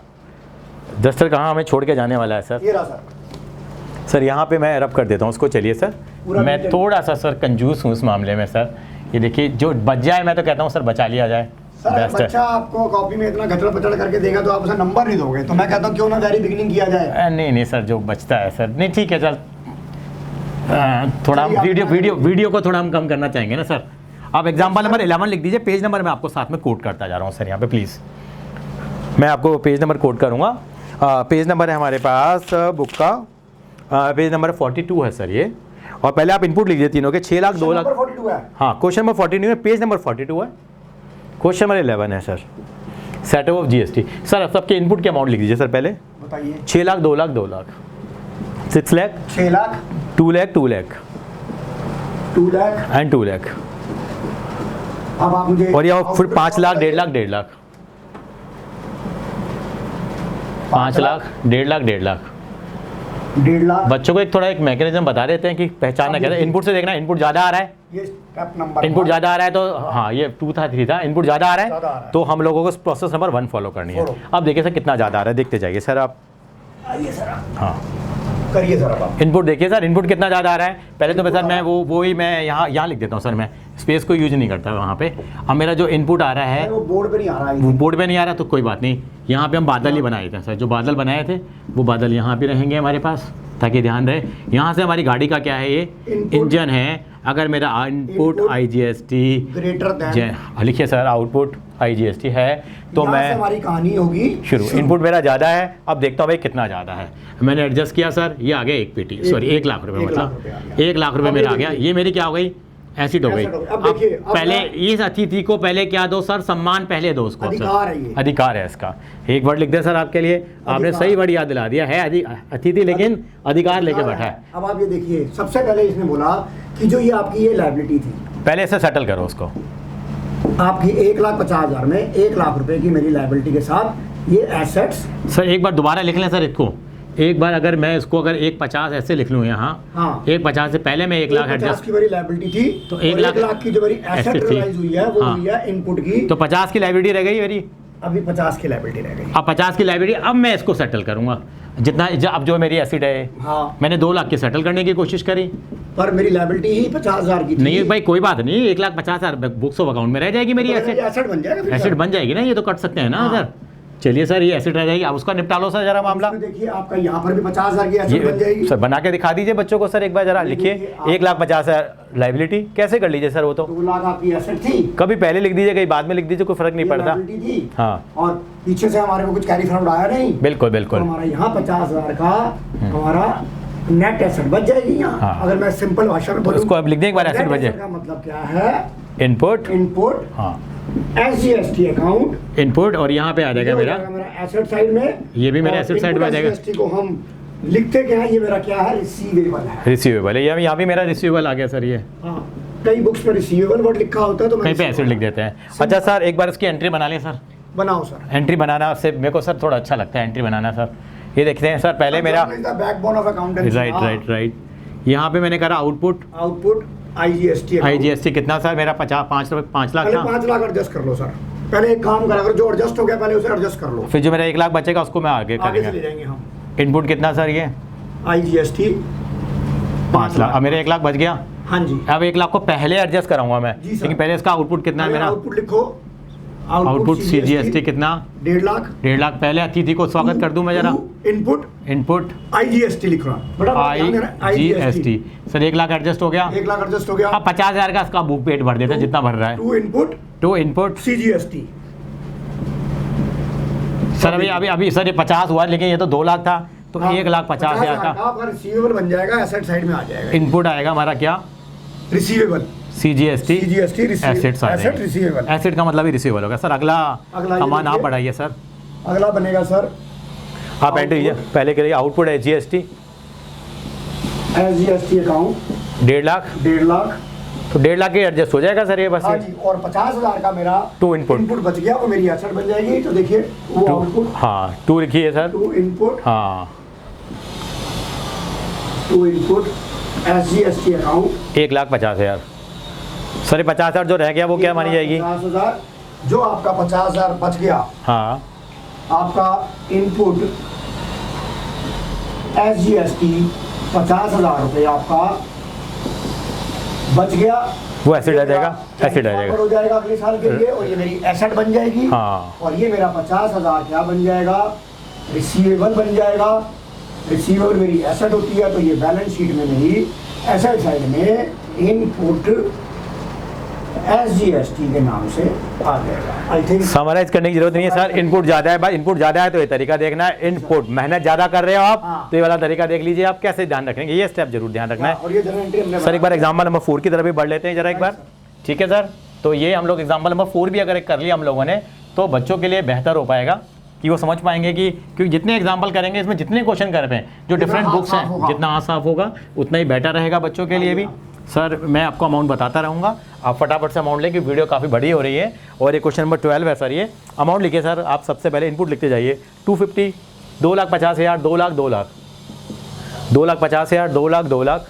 डस्टर कहाँ हमें छोड़ के जाने वाला है सर? ये रहा सर यहाँ पे मैं रब कर देता हूँ उसको। चलिए सर, मैं थोड़ा सा सर कंजूस हूँ इस मामले में सर। ये देखिए जो बच जाए, मैं तो कहता हूँ सर बचा लिया जाए। सर बच्चा आपको कॉपी में इतना घचड़ पचड़ करके देगा तो आप उसे नंबर नहीं दोगे, तो मैं कहता हूँ क्यों ना वेरी बिगिनिंग किया जाए। नहीं सर, जो बचता है सर। नहीं ठीक है चल, थोड़ा हम वीडियो को थोड़ा हम कम करना चाहेंगे ना सर। आप एग्जाम्पल नंबर 11 लिख दीजिए, पेज नंबर मैं आपको साथ में कोट करता जा रहा हूँ सर यहाँ पे प्लीज़। मैं आपको पेज नंबर कोट करूँगा। पेज नंबर है हमारे पास बुक का, पेज नंबर 42 है सर ये। और पहले आप इनपुट लिख दीजिए तीनों के, 6 लाख 2 लाख। हाँ, क्वेश्चन नंबर 42 है, पेज नंबर 42 है, क्वेश्चन नंबर 11 है sir, setup of GST. Sir सबके इनपुट के अमाउंट लिख दीजिए सर पहले, बताइए। 6 लाख 2 लाख 2 लाख, 6 लाख 6 लाख 2 लाख 2 लाख 2 लाख एंड 2 लाख। अब आप मुझे और ये फिर 5 लाख 1.5 लाख 1.5 लाख, 5 लाख 1.5 लाख 1.5 लाख 1.5 लाख। बच्चों को एक थोड़ा एक मैकेनिज्म बता देते हैं कि पहचानना क्या है। इनपुट से देखना, इनपुट ज़्यादा आ रहा है, ये स्टेप नंबर इनपुट ज़्यादा आ रहा है तो हाँ ये 2 था 3 था, इनपुट ज़्यादा आ रहा है तो हम लोगों को प्रोसेस नंबर 1 फॉलो करनी है। अब देखिए सर कितना ज़्यादा आ रहा है, देखते जाइए सर आप। आइए सर, हाँ करिए सर आप। इनपुट देखिए सर, इनपुट कितना ज़्यादा आ रहा है। पहले तो सर मैं वो ही मैं यहाँ लिख देता हूँ सर, मैं स्पेस को यूज नहीं करता वहाँ पे। अब मेरा जो इनपुट आ रहा है वो बोर्ड पे नहीं आ रहा है, वो बोर्ड पे नहीं आ रहा तो कोई बात नहीं, यहाँ पे हम बादल ही बनाए थे सर। जो बादल बनाए थे वो बादल यहाँ पे रहेंगे हमारे पास, ताकि ध्यान रहे। यहाँ से हमारी गाड़ी का क्या है, ये इंजन है। अगर मेरा इनपुट IGST ग्रेटर देन, लिखिए सर, आउटपुट IGST है तो मैं हमारी कहानी होगी शुरू। इनपुट मेरा ज़्यादा है, अब देखता हूँ भाई कितना ज़्यादा है। मैंने एडजस्ट किया सर, ये आ गया 1 पेटी, सॉरी 1 लाख रुपये, मतलब 1 लाख रुपये मेरा आ गया। ये मेरी क्या हो गई, एसिड हो गई। अब पहले इस अतिथि को पहले क्या दो सर, सम्मान पहले दो उसको, अधिकार है इसका। एक वर्ड लिख दे सर आपके लिए, आपने सही वर्ड याद दिला दिया है, अतिथि लेकिन अधिकार लेके बैठा है। अब आप ये देखिए, सबसे पहले इसने बोला कि जो ये आपकी ये लायबिलिटी थी, पहले से सेटल करो उसको। आपकी 1,50,000 में 1 लाख रुपए की मेरी लायबिलिटी के साथ ये एसेट्स। सर एक बार दोबारा लिख लें सर इसको, एक बार अगर मैं इसको अगर 1,50 ऐसे लिख लूँ यहाँ, हाँ 1,50 से पहले मैं 1 लाख एडजस्ट की मेरी लायबिलिटी थी तो 1 लाख की जो मेरी एसेट रियलाइज हुई है वो हुई है इनपुट की, तो 50 की लायबिलिटी रह गई मेरी। अभी 50 की लायबिलिटी रह गई। अब 50 की लायबिलिटी, अब मैं इसको सेटल करूंगा जितना अब जो मेरी एसिड है। हाँ मैंने 2 लाख की सेटल करने की कोशिश करी, पर मेरी लायबिलिटी ही 50,000 की थी। नहीं भाई कोई बात नहीं, 1,50,000 बुक्स ऑफ अकाउंट में रह जाएगी मेरी एसेट बन जाएगा, एसिड बन जाएगी ना, ये तो कट सकते हैं ना सर। चलिए सर ये एसिड रह जाएगी, अब उसका निपटा लो सर जरा मामला। देखिए आपका यहाँ पर भी 50,000 की एसिड बन जाएगी सर, बना के दिखा दीजिए बच्चों को सर एक बार जरा, लिखिए 1,50,000 लायबिलिटी कैसे कर लीजिए सर। वो तो 2 लाख आपकी एसेट थी, कभी पहले लिख दीजिए कहीं बाद में लिख दीजिए, कोई फर्क नहीं पड़ता। हाँ, और पीछे से हमारे को कुछ कैरी फॉरवर्ड आया नहीं, बिल्कुल बिल्कुल, तो हमारा यहाँ 50,000 का हमारा नेट एसेट बच जाएगी यहाँ। हाँ। अगर मैं सिंपल भाषा में बोलूं, उसको अब लिख दें एक बार, एसेट बच जाए। मतलब क्या है, इनपुट हाँ SGST अकाउंट इनपुट, और यहाँ पे आ जाएगा मेरा एसेट साइड में, ये भी मेरा एसेट साइड में आ जाएगा। SGST को हम लिखते क्या है, ये मेरा क्या है, रिसीवेबल है। रिसीवेबल है, यहाँ भी मेरा रिसीवेबल आ गया सर। ये हाँ, कई बुक्स में रिसीवेबल वर्ड लिखा होता है तो कहीं पे एसेट लिख देते हैं। अच्छा सर एक बार इसकी एंट्री बना लें सर। बनाओ सर। एंट्री बनाना से मेरे को सर थोड़ा अच्छा लगता है एंट्री बनाना सर। ये देखते हैं सर, पहले मेरा बैकबोन ऑफ अकाउंटेंसी, राइट यहाँ पे मैंने करा आउटपुट IGST कितना सर मेरा, 5 लाख था। 5 लाख एडजस्ट कर लो सर, पहले एक काम करा, अगर जो एडजस्ट हो गया पहले उसे एडजस्ट कर लो, फिर जो मेरा 1 लाख बचेगा उसको मैं आगे से ले जाएंगे हम। इनपुट कितना सर, ये IGST 5 लाख, अब मेरा 1 लाख बच गया। हाँ जी, अब 1 लाख को पहले एडजस्ट कराऊंगा मैं, लेकिन पहले इसका आउटपुट कितना है मेरा, आउटपुट लिखो, आउटपुट CGST कितना, 1.5 लाख। 1.5 लाख पहले अतिथि को स्वागत कर दूं मैं जरा। इनपुट IGST लिख रहा, IGST सर 1 लाख एडजस्ट हो गया, 1 लाख एडजस्ट हो गया। अब 50,000 का इसका बुक पेट भर देता है जितना भर रहा है। टू इनपुट CGST सर अभी सर ये 50 हुआ, लेकिन ये तो 2 लाख था, तो 1,50,000 का रिसीवेबल बन जाएगा, एसेट साइड में आ जाएगा। इनपुट आएगा हमारा क्या, receivable, CGST assets receivable, asset का मतलब ही रिसीवेबल होगा सर। अगला कमान आप बढ़ाइए सर। अगला बनेगा सर, आप एंट्री कीजिए, पहले करिए आउटपुट SGST अकाउंट 1.5 लाख, तो 1.5 लाख के एडजस्ट हो जाएगा सर ये बस। हाँ जी, और 50,000 का मेरा टू इनपुट बच गया, वो मेरी एसेट बन जाएगी। तो देखिए वो आउटपुट, हाँ 2 लिखिए सर, 2 इनपुट, हाँ 2 इनपुट SGST अकाउंट 1,50,000 सर। 50,000 जो रह गया वो क्या मानी जाएगी, 50,000 जो आपका 50,000 बच गया, हाँ आपका इनपुट SGST 50,000 रुपये आपका बच गया, वो एसिड आ जाएगा, एसिड आ जाएगा, हो जाएगा अगले साल के लिए, और ये मेरी एसेट बन जाएगी। हाँ, और ये मेरा 50,000 क्या बन जाएगा, रिसीवेबल बन जाएगा। रिसीवेबल मेरी एसेट होती है, तो ये बैलेंस शीट में मेरी एसेट साइड में इनपुट SGST के नाम से आ जाएगा। आई थिंक समराइज करने की जरूरत नहीं है सर। इनपुट ज्यादा है भाई, इनपुट ज्यादा है तो ये तरीका देखना है। इनपुट मेहनत ज्यादा कर रहे हो आप, हाँ। तो ये वाला तरीका देख लीजिए आप कैसे ध्यान रखेंगे, ये स्टेप जरूर ध्यान रखना है। और ये जनरल एंट्री हमने सर एक बार एग्जाम्पल नंबर 4 की तरफ भी बढ़ लेते हैं जरा एक बार, ठीक है सर। तो ये हम लोग एग्जाम्पल नंबर 4 भी अगर कर लिया हम लोगों ने तो बच्चों के लिए बेहतर हो पाएगा कि वो समझ पाएंगे कि क्योंकि जितने एग्जाम्पल करेंगे इसमें जितने क्वेश्चन कर रहे हैं जो डिफरेंट बुक्स हैं, जितना हाथ साफ होगा उतना ही बेटर रहेगा बच्चों के लिए भी। सर मैं आपको अमाउंट बताता रहूँगा, आप फटाफट से अमाउंट लें कि वीडियो काफ़ी बड़ी हो रही है। और ये क्वेश्चन नंबर 12 है सर। ये अमाउंट लिखिए सर आप, सबसे पहले इनपुट लिखते जाइए। 250, 2,50,000, 2 लाख, 2 लाख, 2,50,000, 2 लाख, 2 लाख।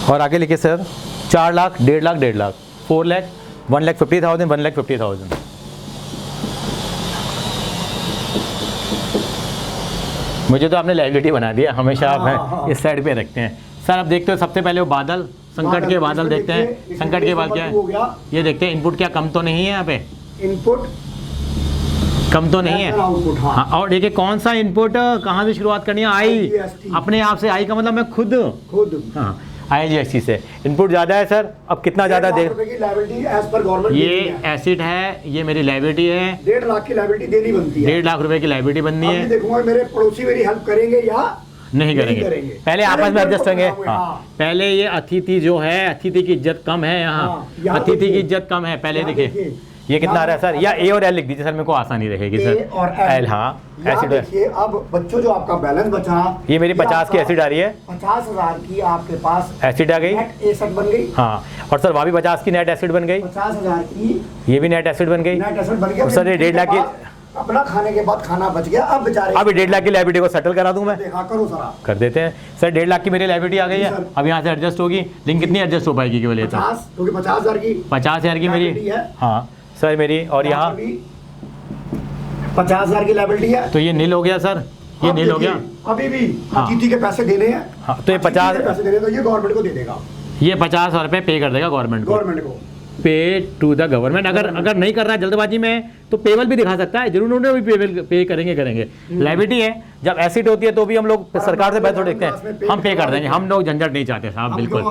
और आगे लिखिए सर 4 लाख, 1.5 लाख, 1.5 लाख, 4 लाख, 1,50,000, 1,50,000। मुझे तो आपने लाइबिलिटी बना दिया, हमेशा आप इस साइड पे रखते हैं सर। आप देखते हो सबसे पहले वो बादल, संकट के बादल देखते हैं। संकट के बाद क्या है ये देखते हैं, इनपुट क्या कम तो नहीं है यहाँ पे, इनपुट कम तो नहीं है। आउटपुट हाँ, और देखिए कौन सा इनपुट कहाँ से शुरुआत करनी है, आई, अपने आप से। आई का मतलब मैं खुद, हाँ IGST से। इनपुट ज़्यादा है सर, अब कितना ज़्यादा देर, ये एसिड है, ये मेरी लाइबिलिटी है, 1.5 लाख की लाइबिलिटी देनी बनती है, 1.5 लाख रुपए की लाइबिलिटी बननी है। देखूंगा मेरे पड़ोसी मेरी हेल्प करेंगे या नहीं करेंगे, पहले आपस में एडजस्ट होंगे। हाँ, पहले ये अतिथि जो है, अतिथि की इज्जत कम है यहाँ, अतिथि की इज्जत कम है। पहले देखिए ये कितना आ रहा है सर, या A और L लिख दीजिए सर, मेरे को आसानी रहेगी सर। A और L, हाँ एसिड देखिए। अब बच्चों जो आपका बैलेंस बचा, ये मेरी 50 की एसिड आ रही है, 50,000 की आपके पास एसिड आ गई, नेट एसिड बन गई। हाँ, और सर वहाँ भी 50 की नेट एसिड बन गई, 50,000 की ये भी नेट एसिड बन गई, नेट एसिड बन गया। सर ये 1.5 लाख की, अपना खाने के बाद खाना बच गया। अब बेचारे अब 1.5 लाख की लाइबिलिटी को सेटल करा दूं मैं, करो सर, कर देते हैं सर। 1.5 लाख की मेरी लाइबिलिटी आ गई है, अब यहाँ से एडजस्ट होगी, लेकिन कितनी एडजस्ट हो पाएगी केवल ये तो 50,000 की, 50,000 की मेरी, हाँ सर मेरी। और यहाँ 50,000 की लाइबिलिटी है, तो ये नील हो गया सर, ये नील हो गया। अभी भी अतिथि के पैसे देने हैं, हाँ, तो ये 50 पैसे देने, तो ये गवर्नमेंट को दे देगा, ये 50 रुपये पे कर देगा गवर्नमेंट को, पे टू द गवर्नमेंट। अगर नहीं कर रहा है जल्दबाजी में तो पेबल भी दिखा सकता है, जरूर भी पेबल पे करेंगे। लाइबिलिटी है, जब एसिड होती है तो भी हम लोग सरकार से पैसे देखते हैं, हम पे कर देंगे, हम लोग झंझट नहीं चाहते साहब, बिल्कुल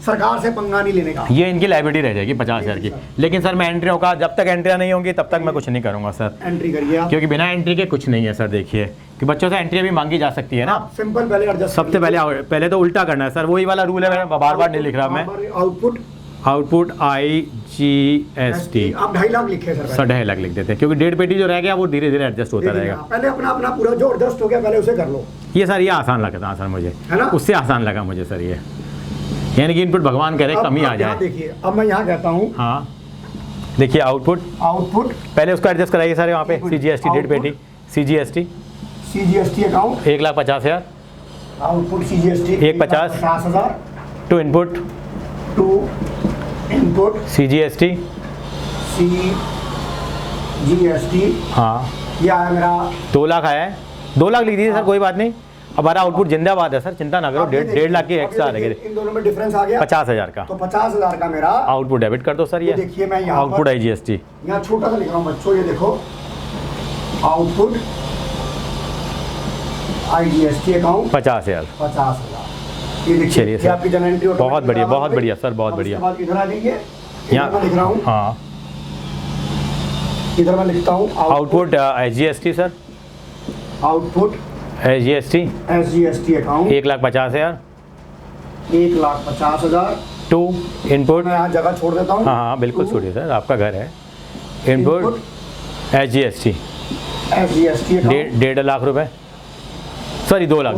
सरकार से पंगा नहीं लेने का। ये इनकी लाइबिलिटी रह जाएगी 50,000 की। लेकिन सर मैं एंट्री होगा, जब तक एंट्रियाँ नहीं होंगी तब तक मैं कुछ नहीं करूँगा सर। एंट्री करिए, क्योंकि बिना एंट्री के कुछ नहीं है सर। देखिए कि बच्चों से एंट्री भी मांगी जा सकती है ना, सिंपल। पहले सबसे पहले तो उल्टा करना है सर, वही वाला रूल है, बार बार नहीं लिख रहा मैं। आउटपुट IGST आप 2.5 लाख लिखे सर, 2.5 लाख लिख देते हैं, क्योंकि 1.5 पेटी जो रह गया वो धीरे धीरे एडजस्ट होता रहेगा। पहले अपना पूरा जो एडजस्ट हो गया पहले उसे कर लो। ये सर ये आसान लगा था सर मुझे, है ना, उससे आसान लगा मुझे सर ये, यानी कि इनपुट भगवान करे कम ही आ जाए। देखिए अब मैं यहाँ कहता हूँ, हाँ देखिए आउटपुट पहले उसको एडजस्ट कराइए सर, यहाँ पे CGST 1.5 पेटी, CGST account 1,50,000, output CGST 1,50,000 to input CGST हाँ, ये आया मेरा 2 लाख आया है, 2 लाख लिख दीजिए सर, कोई बात नहीं। हमारा आउटपुट जिंदाबाद है सर, चिंता ना करो। 1.5 लाख की एक्स्ट्रा आ रही, इन दोनों में डिफरेंस आ गया 50,000 का, तो 50,000 का मेरा आउटपुट डेबिट कर दो सर। ये देखिए मैं यहाँ आउटपुट IGST यहाँ छोटा सा लिख रहा हूँ बच्चों, ये देखो आउटपुट IGST अकाउंट 50,000। ये देखिए ये आपकी जनरल एंट्री, बहुत बढ़िया सर, बहुत बढ़िया। इधर आ जाइए, यहाँ मैं लिख रहा हूँ, हाँ इधर मैं लिखता हूँ output IGST sir, output SGST account 1,50,000, 1,50,000 to input. मैं यहाँ जगह छोड़ देता हूँ, हाँ बिल्कुल छोड़िए सर, आपका घर है। इनपुट SGST 1.5 लाख रुपए, सॉरी 2 लाख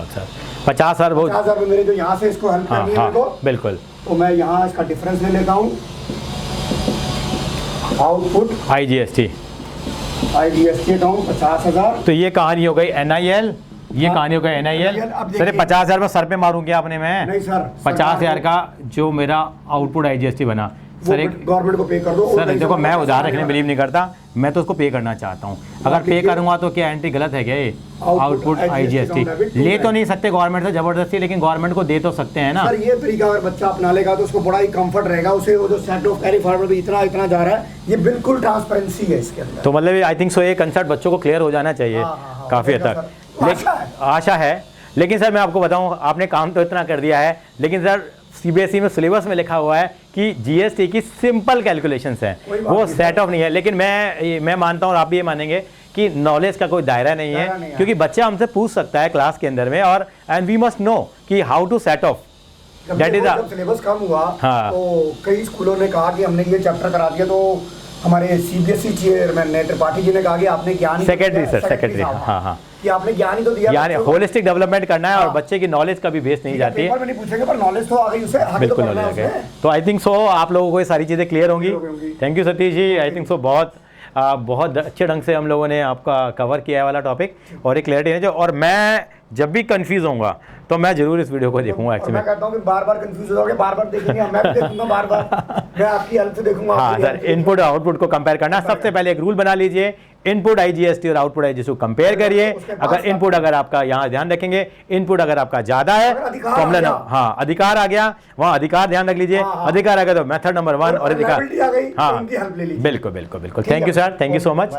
सर। 50,000 बहुत, 50,000 मेरे जो यहाँ से इसको हेल्प करनी है मेरे को, बिल्कुल। तो मैं यहाँ इसका डिफरेंस ले लेता हूँ। आउटपुट IGST अकाउंट 50,000, तो ये कहानी हो गई NIL, ये कहानी हो गई NIL। सर 50,000 में सर पे मारूं क्या अपने में? नहीं सर, 50,000 का जो मेरा आउटपुट IGST बना सर, एक गवर्नमेंट को पे कर दो सर। देखो मैं उधार रखने में बिलीव नहीं करता, मैं तो उसको पे करना चाहता हूँ। अगर पे करूँगा तो क्या एंट्री गलत है क्या? ये आउटपुट IGST ले तो नहीं सकते गवर्नमेंट से जबरदस्ती, लेकिन गवर्नमेंट को दे तो सकते हैं ना सर। ये तरीका अगर बच्चा अपना लेगा तो उसको बड़ा ही कंफर्ट रहेगा, उसे वो जो सेट ऑफ कैरी फॉरवर्ड भी इतना जा रहा है, ये बिल्कुल ट्रांसपेरेंसी है इसके अंदर। तो मतलब आई थिंक सो ये कंसेप्ट बच्चों को क्लियर हो जाना चाहिए काफ़ी हद तक। आशा है। लेकिन सर मैं आपको बताऊं, आपने काम तो इतना कर दिया है, लेकिन सर सीबीएसई में सिलेबस में लिखा हुआ है कि जीएसटी की सिंपल कैलकुलेशंस हैं, वो सेट ऑफ नहीं है। लेकिन मैं मानता हूँ और आप भी ये मानेंगे कि नॉलेज का कोई दायरा नहीं है, क्योंकि बच्चा हमसे पूछ सकता है क्लास के अंदर में, और एंड वी मस्ट नो कि how to set off. That is syllabus कम हुआ तो कई स्कूलों ने कहा कि हमने ये चैप्टर करा दिया, तो हमारे सीबीएसई चेयरमैन ने त्रिपाठी जी ने कहा कि आपने ज्ञान सेक्रेटरी हाँ कि आपने ज्ञान ही तो दिया, यानी होलिस्टिक डेवलमेंट करना है और बच्चे की नॉलेज का भी बेस नहीं जाती है। पेपर में नहीं पूछेंगे पर नॉलेज तो आ गई उसे, बिल्कुल नॉलेज आ गई। तो आई थिंक सो आप लोगों को ये सारी चीज़ें क्लियर होंगी। Thank you Satish ji, I think so बहुत अच्छे ढंग से हम लोगों ने आपका कवर किया है वाला टॉपिक, और एक क्लैरिटी है जो, और मैं जब भी कंफ्यूज होऊंगा तो मैं जरूर इस वीडियो को देखूंगा। एक्चुअली मैं कहता हूं कि बार-बार कंफ्यूज हो जाओगे, बार-बार देखेंगे, मैं भी देखूंगा बार-बार, मैं आपकी हेल्प से देखूंगा। हाँ सर, इनपुट आउटपुट को कंपेयर करना, सबसे पहले एक रूल बना लीजिए, इनपुट आईजीएसटी और आउटपुट आईजीएसटी को कंपेयर करिए। अगर इनपुट, अगर आपका यहाँ ध्यान रखेंगे, इनपुट अगर आपका ज्यादा है फॉर्मूला हाँ अधिकार आ गया, वहाँ अधिकार ध्यान रख लीजिए, अधिकार आ गया तो मेथड नंबर 1 और अधिकार, हाँ बिल्कुल बिल्कुल बिल्कुल। Thank you sir, thank you so much.